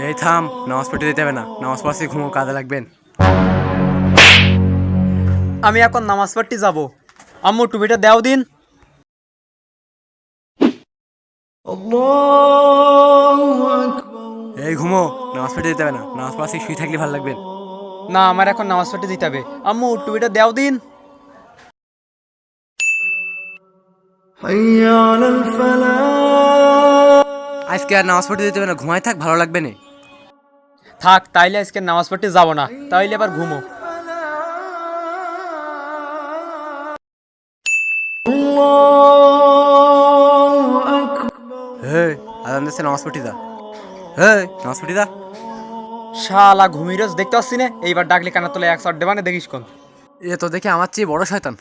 এই থাম, নামাজ পড়তে দিতে হবে না। নামাজ পড়ছি, ঘুমো, কাজে লাগবেন। আমি এখন নামাজ পড়তে যাব। আম্মু টুপিটা দেও দিন। এই ঘুমো, নামাজ পড়তে দিতে হবে না। নামাজ পড়ছি, শুয়ে থাকলে ভালো লাগবেন। না, আমার এখন নামাজ পড়তে যেতে হবে। আম্মু টুপিটা দেও দিন। আজকে আর নামাজ পড়তে দিতে হবে না, ঘুমাই থাক, ভালো লাগবে না। থাক, তাইলে আজকে নামাজ পড়তে যাব না, তাইলে এবার ঘুমো। হ্যাঁ, আজান দিচ্ছে, নামাজ পড়তে যা। হ্যাঁ, নামাজ পড়তে যা। শালা ঘুমিরস দেখতে পাচ্ছি না, এইবার ডাকলে কানা তোলে এক শট দেবানে, দেখিস কোন। এ তো দেখে আমার চেয়ে বড় শয়তান।